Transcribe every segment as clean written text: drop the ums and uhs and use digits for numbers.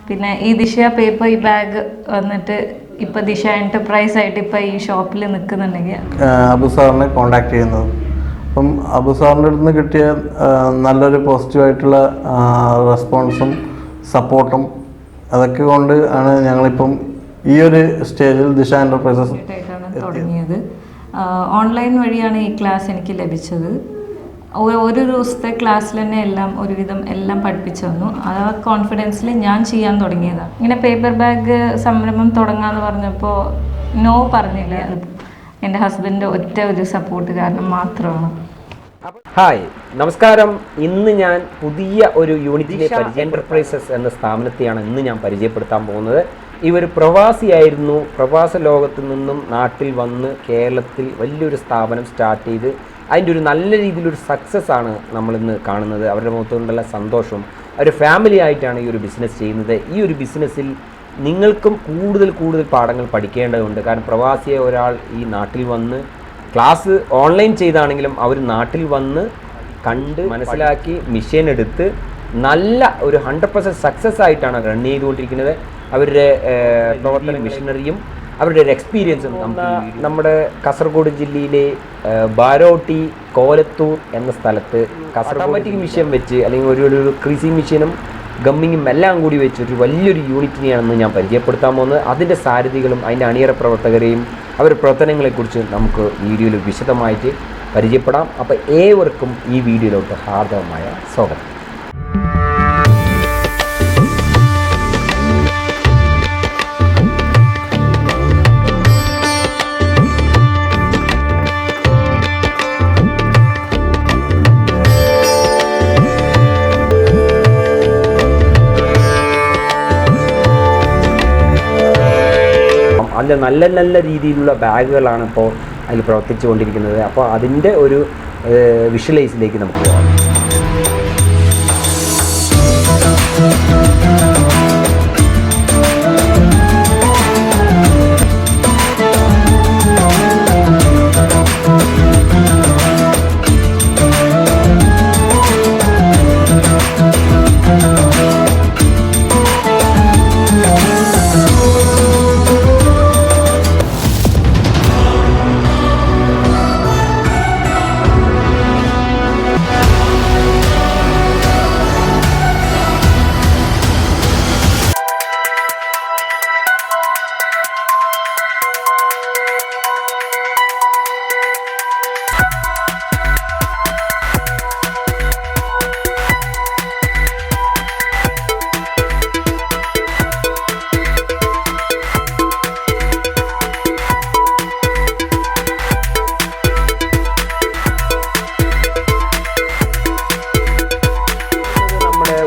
പിന്നെ ഈ ദിശ പേപ്പർ ഈ ബാഗ് വന്നിട്ട് ഇപ്പൊ ദിശ എന്റർപ്രൈസ് ആയിട്ട് ഇപ്പൊ ഈ ഷോപ്പിൽ നിൽക്കുന്നുണ്ടെങ്കിൽ അബു സാറിനെ കോണ്ടാക്ട് ചെയ്യുന്നത്. അപ്പം അബു സാറിൻ്റെ അടുത്ത് നിന്ന് കിട്ടിയ നല്ലൊരു പോസിറ്റീവായിട്ടുള്ള റെസ്പോൺസും സപ്പോർട്ടും അതൊക്കെ കൊണ്ട് ആണ് ഞങ്ങളിപ്പം ഈ ഒരു സ്റ്റേജിൽ ദിശ എന്റർപ്രൈസസ് തുടങ്ങിയത്. ഓൺലൈൻ വഴിയാണ് ഈ ക്ലാസ് എനിക്ക് ലഭിച്ചത്. ഒരു ദിവസത്തെ ക്ലാസ്സിൽ തന്നെ ഒരുവിധം എല്ലാം പഠിപ്പിച്ചു തന്നു. ആ കോൺഫിഡൻസിൽ ഞാൻ ചെയ്യാൻ തുടങ്ങിയതാണ്. ഇങ്ങനെ പേപ്പർ ബാഗ് സംരംഭം തുടങ്ങാമെന്ന് പറഞ്ഞപ്പോൾ നോ പറഞ്ഞില്ല. എൻ്റെ ഹസ്ബൻഡ് ഒറ്റ ഒരു സപ്പോർട്ട് കാരണം മാത്രമാണ്. ഹായ്, നമസ്കാരം. ഇന്ന് ഞാൻ പുതിയ ഒരു യൂണിറ്റിലെ എന്റർപ്രൈസസ് എന്ന സ്ഥാപനത്തെയാണ് ഇന്ന് ഞാൻ പരിചയപ്പെടുത്താൻ പോകുന്നത്. ഇവർ പ്രവാസിയായിരുന്നു. പ്രവാസ ലോകത്തു നിന്നും നാട്ടിൽ വന്ന് കേരളത്തിൽ വലിയൊരു സ്ഥാപനം സ്റ്റാർട്ട് ചെയ്ത് അതിൻ്റെ ഒരു നല്ല രീതിയിലൊരു സക്സസ് ആണ് നമ്മളിന്ന് കാണുന്നത്. അവരുടെ മുഖത്തുകൊണ്ടുള്ള സന്തോഷം. അവർ ഫാമിലി ആയിട്ടാണ് ഈ ഒരു ബിസിനസ് ചെയ്യുന്നത്. ഈ ഒരു ബിസിനസ്സിൽ നിങ്ങൾക്കും കൂടുതൽ പാഠങ്ങൾ പഠിക്കേണ്ടതുണ്ട്. കാരണം പ്രവാസിയെ ഒരാൾ ഈ നാട്ടിൽ വന്ന് ക്ലാസ് ഓൺലൈൻ ചെയ്താണെങ്കിലും അവർ നാട്ടിൽ വന്ന് കണ്ട് മനസ്സിലാക്കി മിഷൻ എടുത്ത് നല്ല ഒരു 100% സക്സസ് ആയിട്ടാണ് റൺ ചെയ്തുകൊണ്ടിരിക്കുന്നത്. അവരുടെ പ്രവർത്തന മിഷനറിയും അവരുടെ ഒരു എക്സ്പീരിയൻസും നമ്മുടെ കാസർഗോഡ് ജില്ലയിലെ ബാരോട്ടി കോലത്തൂർ എന്ന സ്ഥലത്ത് ഓട്ടോമാറ്റിക് മിഷൻ വെച്ച് അല്ലെങ്കിൽ ഒരു ക്രീസിംഗ് മിഷനും ഗമ്മിങ്ങും എല്ലാം കൂടി വെച്ച് ഒരു വലിയൊരു യൂണിറ്റിനെയാണെന്ന് ഞാൻ പരിചയപ്പെടുത്താൻ പോകുന്നത്. അതിൻ്റെ സാരഥികളും അതിൻ്റെ അണിയറ പ്രവർത്തകരെയും അവരുടെ പ്രവർത്തനങ്ങളെക്കുറിച്ച് നമുക്ക് വീഡിയോയിൽ വിശദമായിട്ട് പരിചയപ്പെടാം. അപ്പോൾ ഏവർക്കും ഈ വീഡിയോയിലോട്ട് ഹാർദവമായ സ്വാഗതം. അതിൻ്റെ നല്ല രീതിയിലുള്ള ബാഗുകളാണ് ഇപ്പോൾ അതിൽ പ്രവർത്തിച്ചു കൊണ്ടിരിക്കുന്നത്. അപ്പോൾ അതിൻ്റെ ഒരു വിഷ്വലൈസിലേക്ക് നമുക്ക് പോകാം.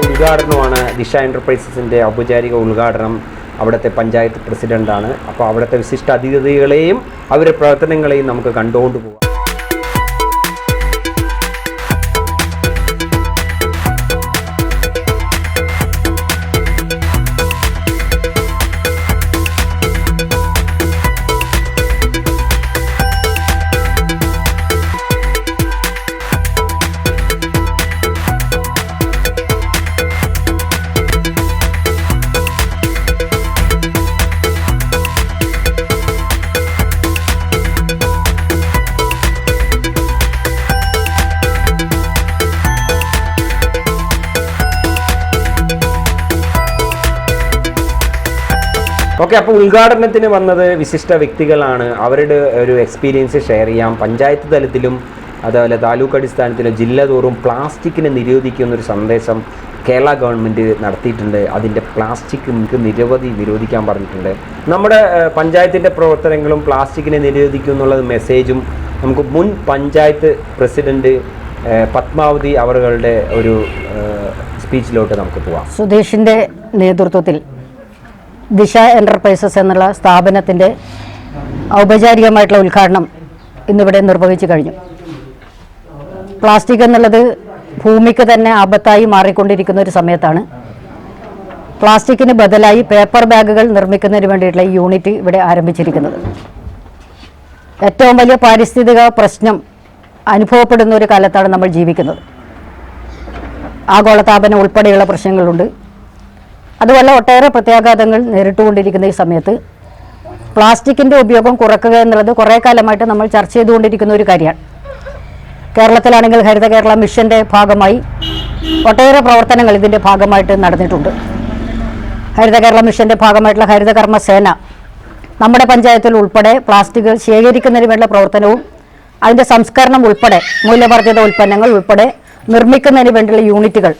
ഉദ്ഘാടനമാണ് ദിശ എൻ്റർപ്രൈസസിൻ്റെ ഔപചാരിക ഉദ്ഘാടനം. അവിടുത്തെ പഞ്ചായത്ത് പ്രസിഡൻ്റാണ്. അപ്പോൾ അവിടുത്തെ വിശിഷ്ട അതിഥികളെയും അവരുടെ പ്രവർത്തനങ്ങളെയും നമുക്ക് കണ്ടുകൊണ്ട് പോകാം. ഓക്കെ, അപ്പോൾ ഉദ്ഘാടനത്തിന് വന്നത് വിശിഷ്ട വ്യക്തികളാണ്. അവരുടെ ഒരു എക്സ്പീരിയൻസ് ഷെയർ ചെയ്യാം. പഞ്ചായത്ത് തലത്തിലും അതുപോലെ താലൂക്ക് അടിസ്ഥാനത്തിലും ജില്ല തോറും പ്ലാസ്റ്റിക്കിനെ നിരോധിക്കുന്നൊരു സന്ദേശം കേരള ഗവൺമെൻറ് നടത്തിയിട്ടുണ്ട്. അതിൻ്റെ പ്ലാസ്റ്റിക് നമുക്ക് നിരവധി നിരോധിക്കാൻ പറഞ്ഞിട്ടുണ്ട്. നമ്മുടെ പഞ്ചായത്തിൻ്റെ പ്രവർത്തനങ്ങളും പ്ലാസ്റ്റിക്കിനെ നിരോധിക്കും എന്നുള്ളത് മെസ്സേജും നമുക്ക് മുൻ പഞ്ചായത്ത് പ്രസിഡന്റ് പത്മാവതി അവരുടെ ഒരു സ്പീച്ചിലോട്ട് നമുക്ക് പോവാം. സുധീഷിൻ്റെ നേതൃത്വത്തിൽ ദിശ എൻ്റർപ്രൈസസ് എന്നുള്ള സ്ഥാപനത്തിൻ്റെ ഔപചാരികമായിട്ടുള്ള ഉദ്ഘാടനം ഇന്നിവിടെ നിർവഹിച്ചു കഴിഞ്ഞു. പ്ലാസ്റ്റിക് എന്നുള്ളത് ഭൂമിക്ക് തന്നെ ആപത്തായി മാറിക്കൊണ്ടിരിക്കുന്ന ഒരു സമയത്താണ് പ്ലാസ്റ്റിക്കിന് ബദലായി പേപ്പർ ബാഗുകൾ നിർമ്മിക്കുന്നതിന് വേണ്ടിയിട്ടുള്ള ഈ യൂണിറ്റ് ഇവിടെ ആരംഭിച്ചിരിക്കുന്നത്. ഏറ്റവും വലിയ പാരിസ്ഥിതിക പ്രശ്നം അനുഭവപ്പെടുന്ന ഒരു കാലത്താണ് നമ്മൾ ജീവിക്കുന്നത്. ആഗോളതാപനം ഉൾപ്പെടെയുള്ള പ്രശ്നങ്ങളുണ്ട്. അതുപോലെ ഒട്ടേറെ പ്രത്യാഘാതങ്ങൾ നേരിട്ടുകൊണ്ടിരിക്കുന്ന ഈ സമയത്ത് പ്ലാസ്റ്റിക്കിൻ്റെ ഉപയോഗം കുറയ്ക്കുക എന്നുള്ളത് കുറേ കാലമായിട്ട് നമ്മൾ ചർച്ച ചെയ്തുകൊണ്ടിരിക്കുന്ന ഒരു കാര്യമാണ്. കേരളത്തിലാണെങ്കിൽ ഹരിത കേരള മിഷൻ്റെ ഭാഗമായി ഒട്ടേറെ പ്രവർത്തനങ്ങൾ ഇതിൻ്റെ ഭാഗമായിട്ട് നടന്നിട്ടുണ്ട്. ഹരിത കേരള മിഷൻ്റെ ഭാഗമായിട്ടുള്ള ഹരിതകർമ്മ സേന നമ്മുടെ പഞ്ചായത്തിൽ ഉൾപ്പെടെ പ്ലാസ്റ്റിക് ശേഖരിക്കുന്നതിന് വേണ്ട പ്രവർത്തനവും അതിൻ്റെ സംസ്കരണം ഉൾപ്പെടെ മൂല്യവർദ്ധിത ഉൽപ്പന്നങ്ങൾ ഉൾപ്പെടെ നിർമ്മിക്കുന്നതിന് വേണ്ടിയുള്ള യൂണിറ്റുകൾ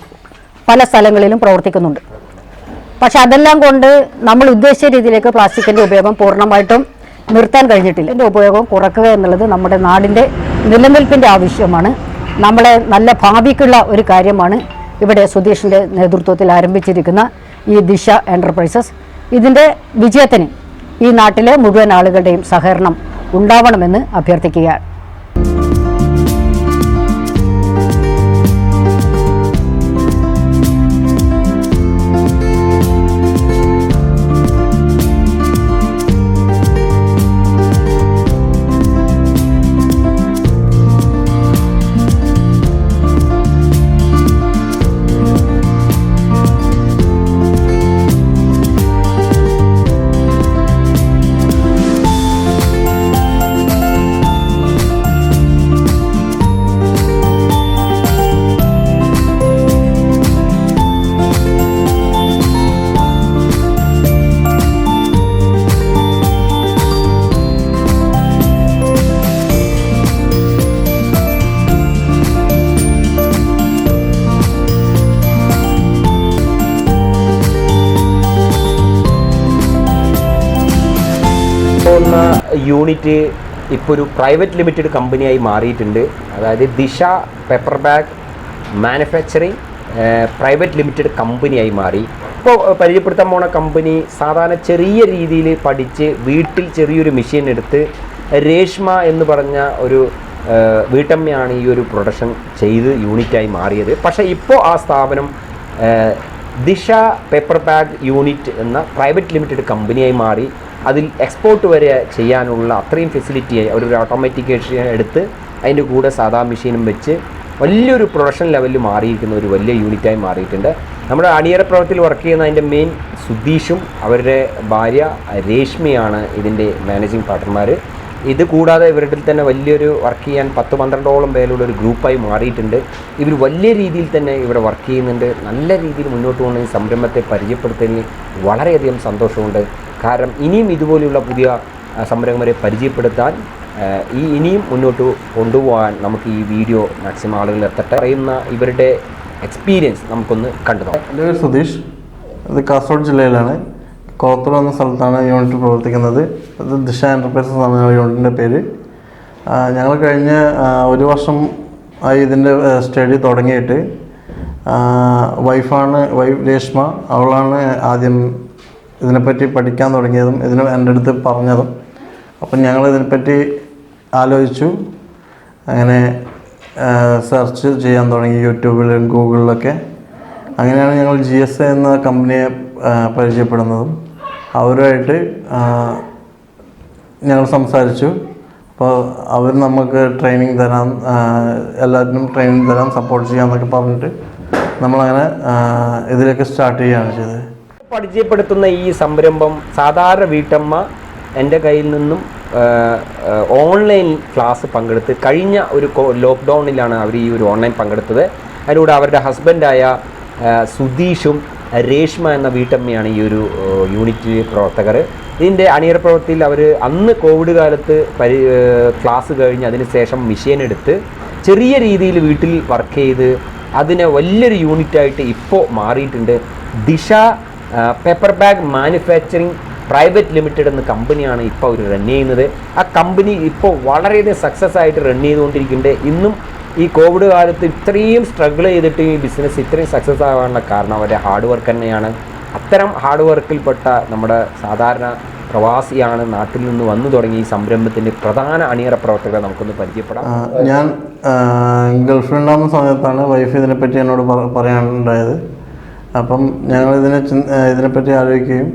പല സ്ഥലങ്ങളിലും പ്രവർത്തിക്കുന്നുണ്ട്. പക്ഷെ അതെല്ലാം കൊണ്ട് നമ്മൾ ഉദ്ദേശിച്ച രീതിയിലേക്ക് പ്ലാസ്റ്റിക്കിൻ്റെ ഉപയോഗം പൂർണ്ണമായിട്ടും നിർത്താൻ കഴിഞ്ഞിട്ടില്ല. ഇതിൻ്റെ ഉപയോഗം കുറയ്ക്കുക എന്നുള്ളത് നമ്മുടെ നാടിൻ്റെ നിലനിൽപ്പിൻ്റെ ആവശ്യമാണ്. നമ്മളെ നല്ല ഭാവിക്കുള്ള ഒരു കാര്യമാണ് ഇവിടെ സുധീഷിൻ്റെ നേതൃത്വത്തിൽ ആരംഭിച്ചിരിക്കുന്ന ഈ ദിശ എൻ്റർപ്രൈസസ്. ഇതിൻ്റെ വിജയത്തിന് ഈ നാട്ടിലെ മുഴുവൻ ആളുകളുടെയും സഹകരണം ഉണ്ടാവണമെന്ന് അഭ്യർത്ഥിക്കുകയാണ്. യൂണിറ്റ് ഇപ്പോൾ ഒരു പ്രൈവറ്റ് ലിമിറ്റഡ് കമ്പനിയായി മാറിയിട്ടുണ്ട്. അതായത് Disha paper bag manufacturing private limited കമ്പനിയായി മാറി. ഇപ്പോൾ പരിചയപ്പെടുത്താൻ പോണ കമ്പനി സാധാരണ ചെറിയ രീതിയിൽ പഠിച്ച് വീട്ടിൽ ചെറിയൊരു മെഷീൻ എടുത്ത് രേഷ്മ എന്ന് പറഞ്ഞ ഒരു വീട്ടമ്മയാണ് ഈ ഒരു പ്രൊഡക്ഷൻ ചെയ്ത് യൂണിറ്റായി മാറിയത്. പക്ഷേ ഇപ്പോൾ ആ സ്ഥാപനം ദിശ പേപ്പർ ബാഗ് യൂണിറ്റ് എന്ന പ്രൈവറ്റ് ലിമിറ്റഡ് കമ്പനിയായി മാറി. അതിൽ എക്സ്പോർട്ട് വരെ ചെയ്യാനുള്ള അത്രയും ഫെസിലിറ്റിയായി അവരൊരു ഓട്ടോമാറ്റിക് എടുത്ത് അതിൻ്റെ കൂടെ സാധാ മെഷീനും വെച്ച് വലിയൊരു പ്രൊഡക്ഷൻ ലെവലിൽ മാറിയിരിക്കുന്ന ഒരു വലിയ യൂണിറ്റായി മാറിയിട്ടുണ്ട്. നമ്മുടെ അണിയറ പ്രവർത്തിയിൽ വർക്ക് ചെയ്യുന്ന അതിൻ്റെ മെയിൻ സുധീഷും അവരുടെ ഭാര്യ രേഷ്മയാണ് ഇതിൻ്റെ മാനേജിങ് പാർട്ട്ണർമാർ. ഇത് കൂടാതെ ഇവരുടെ തന്നെ വലിയൊരു വർക്ക് ചെയ്യാൻ 10-12ഓളം പേരുള്ള ഒരു ഗ്രൂപ്പായി മാറിയിട്ടുണ്ട്. ഇവർ വലിയ രീതിയിൽ തന്നെ ഇവിടെ വർക്ക് ചെയ്യുന്നുണ്ട്. നല്ല രീതിയിൽ മുന്നോട്ട് പോകുന്ന ഈ സംരംഭത്തെ പരിചയപ്പെടുത്തുന്നതിൽ വളരെയധികം സന്തോഷമുണ്ട്. കാരണം ഇനിയും ഇതുപോലെയുള്ള പുതിയ സംരംഭകരെ പരിചയപ്പെടുത്താൻ ഇനിയും മുന്നോട്ട് കൊണ്ടുപോകാൻ നമുക്ക് ഈ വീഡിയോ മാക്സിമം ആളുകൾ എത്തട്ടെ. പറയുന്ന ഇവരുടെ എക്സ്പീരിയൻസ് നമുക്കൊന്ന് കണ്ടു നോക്കാം. എൻ്റെ പേര് സുധീഷ്. ഇത് കാസർഗോഡ് ജില്ലയിലാണ്, കോളത്തൂർ എന്ന സ്ഥലത്താണ് യൂണിറ്റ് പ്രവർത്തിക്കുന്നത്. ഇത് ദിശ എൻ്റർപ്രൈസസ് ആണ് യൂണിറ്റിൻ്റെ പേര്. ഞങ്ങൾ കഴിഞ്ഞ ഒരു വർഷം ആയി ഇതിൻ്റെ സ്റ്റഡി തുടങ്ങിയിട്ട്. വൈഫ് രേഷ്മ, അവളാണ് ആദ്യം ഇതിനെപ്പറ്റി പഠിക്കാൻ തുടങ്ങിയതും എൻ്റെ അടുത്ത് പറഞ്ഞതും. അപ്പം ഞങ്ങൾ ഇതിനെപ്പറ്റി ആലോചിച്ചു. അങ്ങനെ സെർച്ച് ചെയ്യാൻ തുടങ്ങി യൂട്യൂബിലും ഗൂഗിളിലൊക്കെ. അങ്ങനെയാണ് ഞങ്ങൾ GSA എന്ന കമ്പനിയെ പരിചയപ്പെടുന്നതും. അവരുമായിട്ട് ഞങ്ങൾ സംസാരിച്ചു. അപ്പോൾ അവർ നമുക്ക് ട്രെയിനിങ് തരാം, എല്ലാത്തിനും ട്രെയിനിങ് തരാം, സപ്പോർട്ട് ചെയ്യാമെന്നൊക്കെ പറഞ്ഞിട്ട് നമ്മളങ്ങനെ ഇതിലേക്ക് സ്റ്റാർട്ട് ചെയ്യുകയാണ് ചെയ്തത്. പരിചയപ്പെടുത്തുന്ന ഈ സംരംഭം സാധാരണ വീട്ടമ്മ എൻ്റെ കയ്യിൽ നിന്നും ഓൺലൈൻ ക്ലാസ് പങ്കെടുത്ത് കഴിഞ്ഞ ഒരു ലോക്ക്ഡൗണിലാണ് അവർ ഈ ഒരു ഓൺലൈൻ പങ്കെടുത്തത്. അതിലൂടെ അവരുടെ ഹസ്ബൻഡായ സുധീഷും രേഷ്മ എന്ന വീട്ടമ്മയാണ് ഈ ഒരു യൂണിറ്റ് പ്രവർത്തകർ. ഇതിൻ്റെ അണിയറ പ്രവൃത്തിയിൽ അവർ അന്ന് കോവിഡ് കാലത്ത് ക്ലാസ് കഴിഞ്ഞ് അതിന് ശേഷം മെഷീൻ എടുത്ത് ചെറിയ രീതിയിൽ വീട്ടിൽ വർക്ക് ചെയ്ത് അതിനെ വലിയൊരു യൂണിറ്റായിട്ട് ഇപ്പോൾ മാറിയിട്ടുണ്ട്. ദിശ paper bag manufacturing private limited എന്ന കമ്പനിയാണ് ഇപ്പോൾ അവർ റൺ ചെയ്യുന്നത്. ആ കമ്പനി ഇപ്പോൾ വളരെയധികം സക്സസ് ആയിട്ട് റൺ ചെയ്തുകൊണ്ടിരിക്കുന്നുണ്ട്. ഇന്നും ഈ കോവിഡ് കാലത്ത് ഇത്രയും സ്ട്രഗിൾ ചെയ്തിട്ട് ഈ ബിസിനസ് ഇത്രയും സക്സസ് ആവാനുള്ള കാരണം അവരുടെ ഹാർഡ് വർക്ക് തന്നെയാണ്. അത്തരം ഹാർഡ് വർക്കിൽപ്പെട്ട നമ്മുടെ സാധാരണ പ്രവാസിയാണ് നാട്ടിൽ നിന്ന് വന്നു തുടങ്ങി ഈ സംരംഭത്തിൻ്റെ പ്രധാന അണിയറ പ്രവർത്തകരെ നമുക്കൊന്ന് പരിചയപ്പെടാം. ഞാൻ ഗൾഫിലുണ്ടാകുന്ന സമയത്താണ് വൈഫ് ഇതിനെപ്പറ്റി എന്നോട് പറയാനുണ്ടായത്. അപ്പം ഞങ്ങൾ ഇതിനെപ്പറ്റി ആലോചിക്കുകയും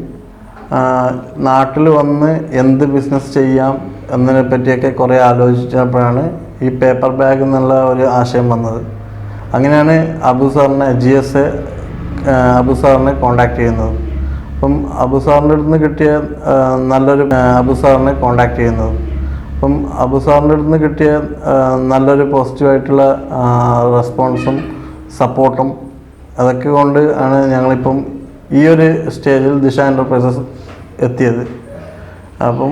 നാട്ടിൽ വന്ന് എന്ത് ബിസിനസ് ചെയ്യാം എന്നതിനെ പറ്റിയൊക്കെ കുറേ ആലോചിച്ചപ്പോഴാണ് ഈ പേപ്പർ ബാഗ് എന്നുള്ള ഒരു ആശയം വന്നത്. അങ്ങനെയാണ് അബു സാറിനെ GSA അബു സാറിനെ കോണ്ടാക്ട് ചെയ്യുന്നത്. അപ്പം അബു സാറിൻ്റെ അടുത്ത് നിന്ന് കിട്ടിയ അബു സാറിനെ കോണ്ടാക്ട് ചെയ്യുന്നത്. അപ്പം അബു സാറിൻ്റെ അടുത്ത് നിന്ന് കിട്ടിയ നല്ലൊരു പോസിറ്റീവായിട്ടുള്ള റെസ്പോൺസും സപ്പോർട്ടും അതൊക്കെ കൊണ്ട് ആണ് ഞങ്ങളിപ്പം ഈ ഒരു സ്റ്റേജിൽ ദിശ എൻ്റർപ്രൈസസ് എത്തിയത്. അപ്പം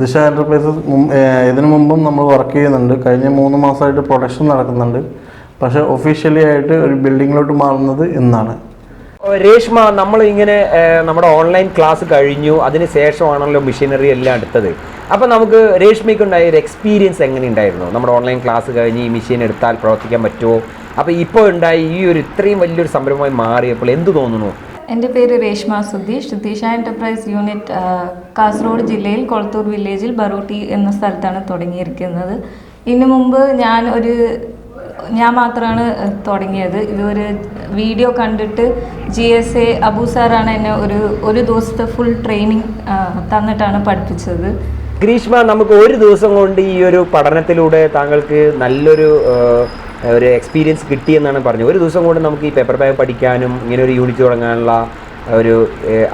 ദിശ എൻ്റർപ്രൈസസ് ഇതിനു മുമ്പും നമ്മൾ വർക്ക് ചെയ്യുന്നുണ്ട്. കഴിഞ്ഞ 3 മാസമായിട്ട് പ്രൊഡക്ഷൻ നടക്കുന്നുണ്ട്. പക്ഷേ ഒഫീഷ്യലി ആയിട്ട് ഒരു ബിൽഡിങ്ങിലോട്ട് മാറുന്നത് ഇന്നാണ്. രേഷ്മ, നമ്മൾ ഇങ്ങനെ നമ്മുടെ ഓൺലൈൻ ക്ലാസ് കഴിഞ്ഞു, അതിന് ശേഷമാണല്ലോ മെഷീനറി എല്ലാം എടുത്തത്. അപ്പോൾ നമുക്ക് രേഷ്മയ്ക്ക് ഉണ്ടായ ഒരു എക്സ്പീരിയൻസ് എങ്ങനെ ഉണ്ടായിരുന്നു? നമ്മുടെ ഓൺലൈൻ ക്ലാസ് കഴിഞ്ഞ് ഈ മെഷീൻ എടുത്താൽ പ്രവർത്തിക്കാൻ പറ്റുമോ? അപ്പോൾ ഇപ്പോൾ ഉണ്ടായ ഈ ഒരു ഇത്രയും വലിയൊരു സംരംഭമായി മാറിയപ്പോൾ എന്ത് തോന്നുന്നു? എൻ്റെ പേര് രേഷ്മ സുധീഷ്. ദിശ എൻ്റർപ്രൈസ് യൂണിറ്റ് കാസർഗോഡ് ജില്ലയിൽ കൊളത്തൂർ വില്ലേജിൽ ബറൂട്ടി എന്ന സ്ഥലത്താണ് തുടങ്ങിയിരിക്കുന്നത്. ഇതിനു മുമ്പ് ഞാൻ മാത്രമാണ് തുടങ്ങിയത്. ഇതൊരു വീഡിയോ കണ്ടിട്ട് GSA അബു സാറാണ് എന്നെ ഒരു ദിവസത്തെ ഫുൾ ട്രെയിനിങ് തന്നിട്ടാണ് പഠിപ്പിച്ചത്. ഗ്രീഷ്മ, നമുക്ക് ഒരു ദിവസം കൊണ്ട് ഈ ഒരു പഠനത്തിലൂടെ താങ്കൾക്ക് നല്ലൊരു എക്സ്പീരിയൻസ് കിട്ടിയെന്നാണ് പറഞ്ഞത്. ഒരു ദിവസം കൊണ്ട് നമുക്ക് ഈ പേപ്പർ ബാഗ് പഠിക്കാനും ഇങ്ങനെ ഒരു യൂണിറ്റ് തുടങ്ങാനുള്ള ഒരു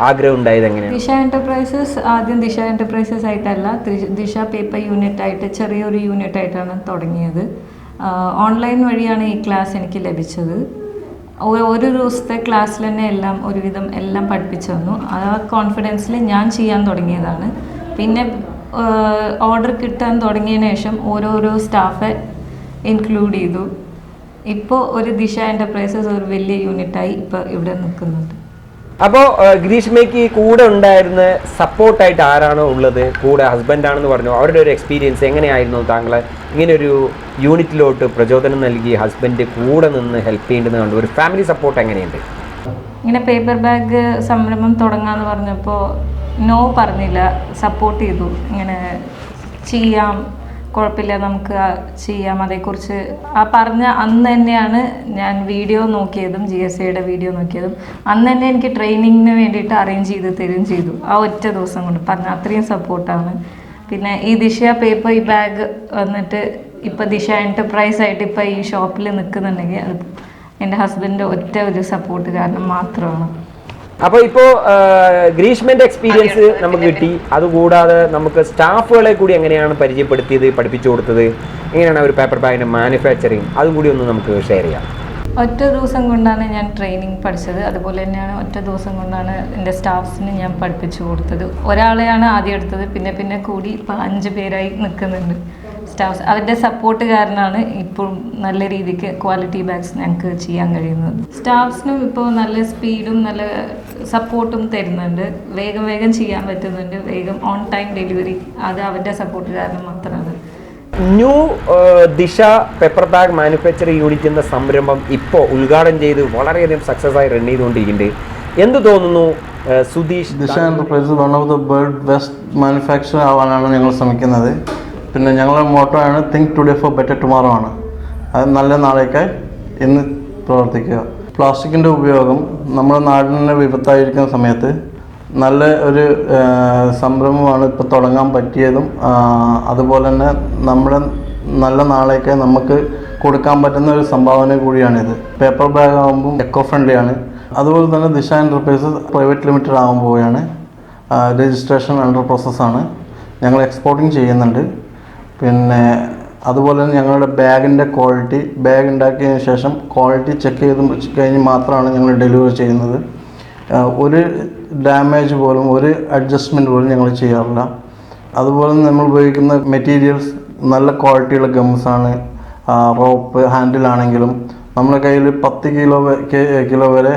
ആഗ്രഹം ഉണ്ടായത് എങ്ങനെയാണ്? ദിശ എൻ്റർപ്രൈസസ് ആദ്യം ദിശ എൻ്റർപ്രൈസസ് ആയിട്ടല്ല, ദിശ പേപ്പർ യൂണിറ്റ് ആയിട്ട് ചെറിയൊരു യൂണിറ്റ് ആയിട്ടാണ് തുടങ്ങിയത്. ഓൺലൈൻ വഴിയാണ് ഈ ക്ലാസ് എനിക്ക് ലഭിച്ചത്. ഒരു ദിവസത്തെ ക്ലാസ്സിൽ തന്നെ ഒരുവിധം എല്ലാം പഠിപ്പിച്ചു തന്നു. ആ കോൺഫിഡൻസിൽ ഞാൻ ചെയ്യാൻ തുടങ്ങിയതാണ്. പിന്നെ ഓർഡർ കിട്ടാൻ തുടങ്ങിയതിന് ശേഷം ഓരോരോ സ്റ്റാഫെ ഇൻക്ലൂഡ് ചെയ്തു. ഇപ്പോൾ ഒരു ദിശ എൻ്റർപ്രൈസസ് ഒരു വലിയ യൂണിറ്റായി ഇപ്പോൾ ഇവിടെ നിൽക്കുന്നുണ്ട്. അപ്പോൾ ഗ്രീഷ്മയ്ക്ക് കൂടെ ഉണ്ടായിരുന്ന സപ്പോർട്ടായിട്ട് ആരാണോ ഉള്ളത്? കൂടെ ഹസ്ബൻഡാണെന്ന് പറഞ്ഞു. അവരുടെ ഒരു എക്സ്പീരിയൻസ് എങ്ങനെയായിരുന്നു? താങ്കളെ ഇങ്ങനൊരു യൂണിറ്റിലോട്ട് പ്രചോദനം നൽകി ഹസ്ബൻഡ് കൂടെ നിന്ന് ഹെൽപ്പ് ചെയ്യേണ്ടതെന്ന് കണ്ടു. ഒരു ഫാമിലി സപ്പോർട്ട് എങ്ങനെയുണ്ട്? ഇങ്ങനെ പേപ്പർ ബാഗ് സംരംഭം തുടങ്ങാമെന്ന് പറഞ്ഞപ്പോൾ നോ പറഞ്ഞില്ല, സപ്പോർട്ട് ചെയ്തു. ഇങ്ങനെ ചെയ്യാം, കുഴപ്പമില്ല, നമുക്ക് ചെയ്യാം. അതേക്കുറിച്ച് പറഞ്ഞ അന്ന് തന്നെയാണ് ഞാൻ വീഡിയോ നോക്കിയതും GSAയുടെ വീഡിയോ നോക്കിയതും. അന്ന് തന്നെ എനിക്ക് ട്രെയിനിങ്ങിന് വേണ്ടിയിട്ട് അറേഞ്ച് ചെയ്ത് തരുകയും ചെയ്തു. ആ ഒറ്റ ദിവസം കൊണ്ട് പറഞ്ഞ അത്രയും സപ്പോർട്ടാണ്. പിന്നെ ഈ ദിശ പേപ്പർ ഈ ബാഗ് വന്നിട്ട് ഇപ്പോൾ ദിശ എൻ്റർപ്രൈസ് ആയിട്ട് ഇപ്പോൾ ഈ ഷോപ്പിൽ നിൽക്കുന്നുണ്ടെങ്കിൽ അത് എൻ്റെ ഹസ്ബൻഡ് ഒറ്റ ഒരു സപ്പോർട്ട് കാരണം മാത്രമാണ്. അപ്പോൾ ഇപ്പോൾ ഗ്രീഷ്മൻ്റെ എക്സ്പീരിയൻസ് നമുക്ക് കിട്ടി. അതുകൂടാതെ നമുക്ക് സ്റ്റാഫുകളെ കൂടി എങ്ങനെയാണ് പരിചയപ്പെടുത്തിയത്, പഠിപ്പിച്ചു കൊടുത്തത്, എങ്ങനെയാണ് ഒരു പേപ്പർ ബാഗിൻ്റെ മാനുഫാക്ചറിങ്, അതും കൂടി ഒന്ന് നമുക്ക് ഷെയർ ചെയ്യാം. ഒറ്റ ദിവസം കൊണ്ടാണ് ഞാൻ ട്രെയിനിങ് പഠിച്ചത്. അതുപോലെ തന്നെയാണ് ഒറ്റ ദിവസം കൊണ്ടാണ് എൻ്റെ സ്റ്റാഫ്സിന് ഞാൻ പഠിപ്പിച്ചു കൊടുത്തത്. ഒരാളെയാണ് ആദ്യം എടുത്തത്, പിന്നെ കൂടി ഇപ്പോൾ 5 പേരായി നിൽക്കുന്നുണ്ട് സ്റ്റാഫ്സ്. അവരുടെ സപ്പോർട്ട് കാരണമാണ് ഇപ്പോൾ നല്ല രീതിക്ക് ക്വാളിറ്റി ബാഗ്സ് ഞങ്ങൾക്ക് ചെയ്യാൻ കഴിയുന്നത്. സ്റ്റാഫ്സിനും ഇപ്പോൾ നല്ല സ്പീഡും നല്ല സപ്പോർട്ടും തരുന്നുണ്ട്. വേഗം ചെയ്യാൻ പറ്റുന്നുണ്ട്. വേഗം ഓൺ ടൈം ഡെലിവറി. അത് അവരുടെ സപ്പോർട്ട് കാരണം മാത്രമാണ്. ന്യൂ ദിശ പേപ്പർ ബാഗ് മാനുഫാക്ചറിംഗ് യൂണിറ്റ് എന്ന സംരംഭം ഇപ്പോൾ ഉദ്ഘാടനം ചെയ്ത് വളരെയധികം സക്സസ് ആയി റൺ ചെയ്തുകൊണ്ടിരിക്കുന്നുണ്ട്. എന്ത് തോന്നുന്നു Sudheesh? Disha enterprises one of the world best manufacture ആവാനാണ് ഞങ്ങൾ ശ്രമിക്കുന്നത്. പിന്നെ ഞങ്ങളുടെ മോട്ടോ ആണ് think today for better tomorrow ആണ്. അത് നല്ല നാളേക്കായി ഇന്ന് പ്രവർത്തിക്കുക. പ്ലാസ്റ്റിക്കിൻ്റെ ഉപയോഗം നമ്മുടെ നാടിന് വിപത്തായിരിക്കുന്ന സമയത്ത് നല്ല ഒരു സംരംഭമാണ് ഇപ്പോൾ തുടങ്ങാൻ പറ്റിയതും. അതുപോലെ തന്നെ നമ്മുടെ നല്ല നാളേക്കായി നമുക്ക് കൊടുക്കാൻ പറ്റുന്ന ഒരു സംഭാവന കൂടിയാണിത്. പേപ്പർ ബാഗ് ആകുമ്പോൾ എക്കോ ഫ്രണ്ട്ലി ആണ്. അതുപോലെ തന്നെ ദിശ എൻ്റർപ്രൈസസ് പ്രൈവറ്റ് ലിമിറ്റഡ് ആകുമ്പോഴാണ് രജിസ്ട്രേഷൻ അണ്ടർ പ്രോസസ്സാണ്. ഞങ്ങൾ എക്സ്പോർട്ടിങ് ചെയ്യുന്നുണ്ട്. പിന്നെ അതുപോലെ തന്നെ ഞങ്ങളുടെ ബാഗിൻ്റെ ക്വാളിറ്റി, ബാഗ് ഉണ്ടാക്കിയതിന് ശേഷം ക്വാളിറ്റി ചെക്ക് ചെയ്ത് കഴിഞ്ഞ് മാത്രമാണ് ഞങ്ങൾ ഡെലിവറി ചെയ്യുന്നത്. ഒരു ഡാമേജ് പോലും ഒരു അഡ്ജസ്റ്റ്മെൻറ്റ് പോലും ഞങ്ങൾ ചെയ്യാറില്ല. അതുപോലെ നമ്മൾ ഉപയോഗിക്കുന്ന മെറ്റീരിയൽസ് നല്ല ക്വാളിറ്റിയുള്ള ഗംസാണ്. റോപ്പ് ഹാൻഡിലാണെങ്കിലും നമ്മുടെ കയ്യിൽ 10 കിലോ വരെ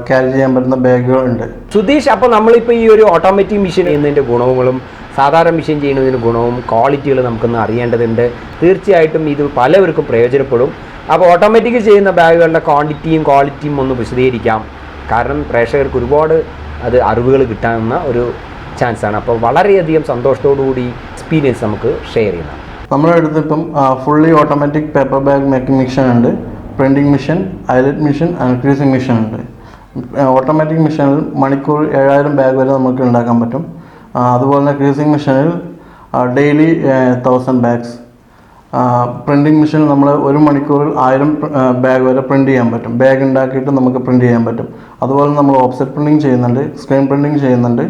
ക്യാരി ചെയ്യാൻ പറ്റുന്ന ബാഗുകളുണ്ട്. സുധീഷ്, അപ്പോൾ നമ്മളിപ്പോൾ ഈ ഒരു ഓട്ടോമാറ്റിക് മെഷീൻ ചെയ്യുന്നതിൻ്റെ ഗുണങ്ങളും സാധാരണ മെഷീൻ ചെയ്യുന്നതിൻ്റെ ഗുണവും ക്വാളിറ്റികൾ നമുക്കൊന്ന് അറിയേണ്ടതുണ്ട്. തീർച്ചയായിട്ടും ഇത് പലവർക്കും പ്രയോജനപ്പെടും. അപ്പോൾ ഓട്ടോമാറ്റിക് ചെയ്യുന്ന ബാഗുകളുടെ ക്വാണ്ടിറ്റിയും ക്വാളിറ്റിയും ഒന്ന് വിശദീകരിക്കാം. കാരണം പ്രേക്ഷകർക്ക് ഒരുപാട് അറിവുകൾ കിട്ടാവുന്ന ഒരു ചാൻസാണ്. അപ്പോൾ വളരെയധികം സന്തോഷത്തോടുകൂടി എക്സ്പീരിയൻസ് നമുക്ക് ഷെയർ ചെയ്യണം. നമ്മുടെ അടുത്ത് ഇപ്പം fully automatic paper bag making machine ഉണ്ട്, printing machine, eyelet machine and creasing machine ഉണ്ട്. ഓട്ടോമാറ്റിക് മെഷീനിൽ മണിക്കൂർ 7000 ബാഗ് വരെ നമുക്ക് ഉണ്ടാക്കാൻ പറ്റും. അതുപോലെ തന്നെ ക്രീസിംഗ് മെഷീനിൽ ഡെയിലി 1000 ബാഗ്സ്. പ്രിൻറ്റിങ് മെഷീൻ നമ്മൾ 1 മണിക്കൂറിൽ 1000 ബാഗ് വരെ പ്രിൻറ്റ് ചെയ്യാൻ പറ്റും. ബാഗ് ഉണ്ടാക്കിയിട്ട് നമുക്ക് പ്രിൻറ്റ് ചെയ്യാൻ പറ്റും. അതുപോലെ നമ്മൾ ഓഫ്സെറ്റ് പ്രിൻറ്റിങ് ചെയ്യുന്നുണ്ട്, സ്ക്രീൻ പ്രിൻറ്റിങ് ചെയ്യുന്നുണ്ട്,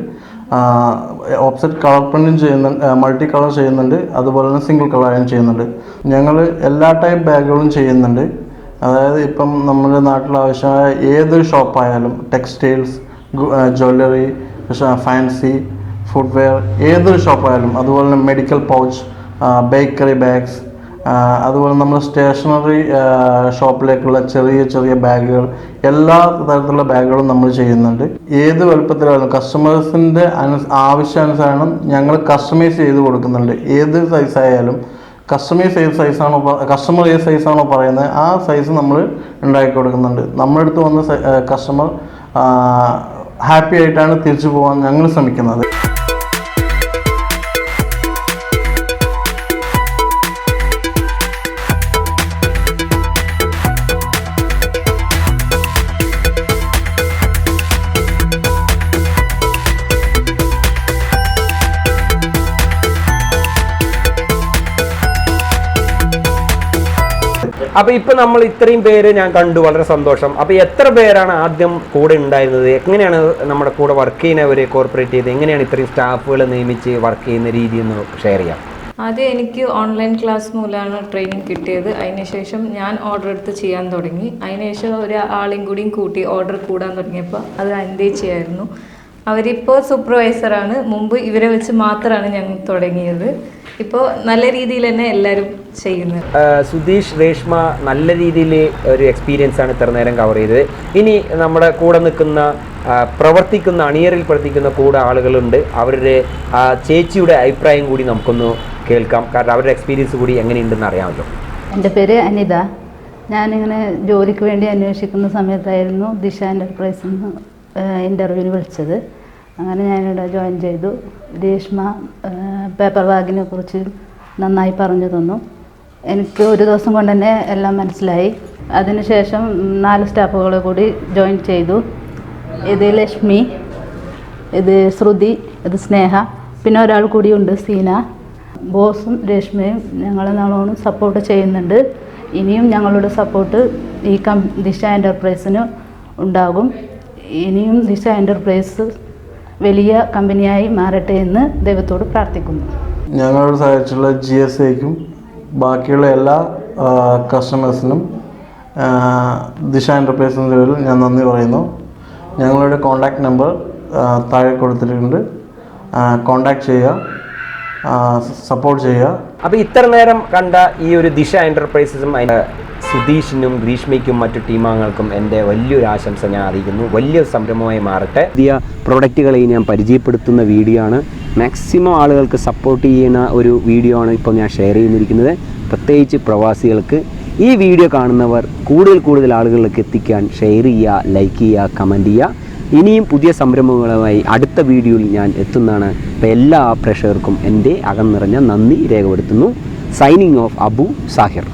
ഓഫ്സെറ്റ് കളർ പ്രിൻറ്റിങ് ചെയ്യുന്നുണ്ട്, മൾട്ടി കളർ ചെയ്യുന്നുണ്ട്, അതുപോലെ തന്നെ സിംഗിൾ കളറും ചെയ്യുന്നുണ്ട്. ഞങ്ങൾ എല്ലാ ടൈപ്പ് ബാഗുകളും ചെയ്യുന്നുണ്ട്. അതായത് ഇപ്പം നമ്മുടെ നാട്ടിൽ ആവശ്യമായ ഏതൊരു ഷോപ്പായാലും ടെക്സ്റ്റൈൽസ്, ജ്വല്ലറി, ഫാൻസി, ഫുഡ്വെയർ, ഏതൊരു ഷോപ്പായാലും, അതുപോലെ തന്നെ മെഡിക്കൽ പൗച്ച്, ബേക്കറി ബാഗ്സ്, അതുപോലെ നമ്മൾ സ്റ്റേഷനറി ഷോപ്പിലേക്കുള്ള ചെറിയ ചെറിയ ബാഗുകൾ, എല്ലാ തരത്തിലുള്ള ബാഗുകളും നമ്മൾ ചെയ്യുന്നുണ്ട്. ഏത് വലുപ്പത്തിലായാലും കസ്റ്റമേഴ്സിൻ്റെ ആവശ്യാനുസരണം ഞങ്ങൾ കസ്റ്റമൈസ് ചെയ്ത് കൊടുക്കുന്നുണ്ട്. ഏത് സൈസായാലും കസ്റ്റമർ ഏത് സൈസാണോ പറയുന്നത് ആ സൈസ് നമ്മൾ ഉണ്ടാക്കി കൊടുക്കുന്നുണ്ട്. നമ്മുടെ അടുത്ത് വന്ന കസ്റ്റമർ ഹാപ്പി ആയിട്ടാണ് തിരിച്ചു പോകാൻ ഞങ്ങൾ ശ്രമിക്കുന്നത്. അപ്പോൾ ഇപ്പോൾ നമ്മൾ ഇത്രയും പേര് ഞാൻ കണ്ടു, വളരെ സന്തോഷം. അപ്പോൾ എത്ര പേരാണ് ആദ്യം കൂടെ ഉണ്ടായിരുന്നത്? എങ്ങനെയാണ് നമ്മുടെ കൂടെ വർക്ക് ചെയ്യുന്നവർ കോർപ്പറേറ്റ് ചെയ്ത് എങ്ങനെയാണ് ഇത്രയും സ്റ്റാഫുകളെ നിയമിച്ച് വർക്ക് ചെയ്യുന്ന രീതി എന്ന് ഷെയർ ചെയ്യാം. ആദ്യം എനിക്ക് ഓൺലൈൻ ക്ലാസ് മൂലമാണ് ട്രെയിനിങ് കിട്ടിയത്. അതിനുശേഷം ഞാൻ ഓർഡർ എടുത്ത് ചെയ്യാൻ തുടങ്ങി. അതിനുശേഷം ഒരാളെയും കൂടിയും കൂട്ടി ഓർഡർ കൂടാൻ തുടങ്ങിയപ്പോൾ അത് എൻ്റെ ചെയ്യായിരുന്നു. അവരിപ്പോൾ സൂപ്പർവൈസറാണ്. മുമ്പ് ഇവരെ വെച്ച് മാത്രമാണ് ഞങ്ങൾ തുടങ്ങിയത്. ഇപ്പോൾ നല്ല രീതിയിൽ തന്നെ എല്ലാവരും ചെയ്യുന്നത്. സുധീഷ്, രേഷ്മ നല്ല രീതിയിൽ ഒരു എക്സ്പീരിയൻസ് ആണ് ഇത്ര നേരം കവർ ചെയ്തത്. ഇനി നമ്മുടെ കൂടെ നിൽക്കുന്ന പ്രവർത്തിക്കുന്ന അണിയറിൽ പ്രവർത്തിക്കുന്ന കൂടെ ആളുകളുണ്ട്. അവരുടെ ചേച്ചിയുടെ അഭിപ്രായം കൂടി നമുക്കൊന്ന് കേൾക്കാം. കാരണം അവരുടെ എക്സ്പീരിയൻസ് കൂടി എങ്ങനെയുണ്ടെന്ന് അറിയാമല്ലോ. എൻ്റെ പേര് അനിത. ഞാനിങ്ങനെ ജോലിക്ക് വേണ്ടി അന്വേഷിക്കുന്ന സമയത്തായിരുന്നു ദിശ എൻ്റർപ്രൈസിൽ നിന്ന് ഇൻ്റർവ്യൂവിന് വിളിച്ചത്. അങ്ങനെ ഞാനിവിടെ ജോയിൻ ചെയ്തു. രേഷ്മ പേപ്പർ ബാഗിനെ കുറിച്ച് നന്നായി പറഞ്ഞു തന്നു. എനിക്ക് ഒരു ദിവസം കൊണ്ട് തന്നെ എല്ലാം മനസ്സിലായി. അതിനുശേഷം 4 സ്റ്റാഫുകളെ കൂടി ജോയിൻ ചെയ്തു. ഇത് ലക്ഷ്മി, ഇത് ശ്രുതി, ഇത് സ്നേഹ, പിന്നെ ഒരാൾ കൂടിയുണ്ട് സീന. ബോസും രേഷ്മയും ഞങ്ങളെ നല്ലോണം സപ്പോർട്ട് ചെയ്യുന്നുണ്ട്. ഇനിയും ഞങ്ങളുടെ സപ്പോർട്ട് ഈ ദിശ എൻ്റർപ്രൈസിന് ഉണ്ടാകും. ഇനിയും ദിശ എൻ്റർപ്രൈസ് വലിയ കമ്പനിയായി മാറട്ടെ എന്ന് ദൈവത്തോട് പ്രാർത്ഥിക്കുന്നു. ഞങ്ങളോട് സഹായിച്ചുള്ള GSAയ്ക്കും ബാക്കിയുള്ള എല്ലാ കസ്റ്റമേഴ്സിനും ദിശ എൻ്റർപ്രൈസിൻ്റെ പേരിൽ ഞാൻ നന്ദി പറയുന്നു. ഞങ്ങളുടെ കോൺടാക്റ്റ് നമ്പർ താഴെ കൊടുത്തിട്ടുണ്ട്. കോൺടാക്ട് ചെയ്യുക, സപ്പോർട്ട് ചെയ്യുക. അപ്പോൾ ഇത്ര നേരം കണ്ട ഈ ഒരു ദിശ എൻ്റർപ്രൈസസും അതിൻ്റെ സുധീഷിനും ഗ്രീഷ്മയ്ക്കും മറ്റു ടീമാങ്ങൾക്കും എൻ്റെ വലിയൊരു ആശംസ ഞാൻ അറിയിക്കുന്നു. വലിയൊരു സംരംഭമായി മാറട്ടെ. പുതിയ പ്രൊഡക്റ്റുകളെ ഞാൻ പരിചയപ്പെടുത്തുന്ന വീഡിയോ ആണ്. മാക്സിമം ആളുകൾക്ക് സപ്പോർട്ട് ചെയ്യുന്ന ഒരു വീഡിയോ ആണ് ഇപ്പോൾ ഞാൻ ഷെയർ ചെയ്യുന്നിരിക്കുന്നത്. പ്രത്യേകിച്ച് പ്രവാസികൾക്ക് ഈ വീഡിയോ കാണുന്നവർ കൂടുതൽ ആളുകളിലേക്ക് എത്തിക്കാൻ ഷെയർ ചെയ്യുക, ലൈക്ക് ചെയ്യുക, കമൻറ്റ് ചെയ്യുക. ഇനിയും പുതിയ സംരംഭങ്ങളുമായി അടുത്ത വീഡിയോയിൽ ഞാൻ എത്തുന്നതാണ്. അപ്പോൾ എല്ലാ പ്രേക്ഷകർക്കും എൻ്റെ അകം നിറഞ്ഞ നന്ദി രേഖപ്പെടുത്തുന്നു. Signing off Abu Shahir.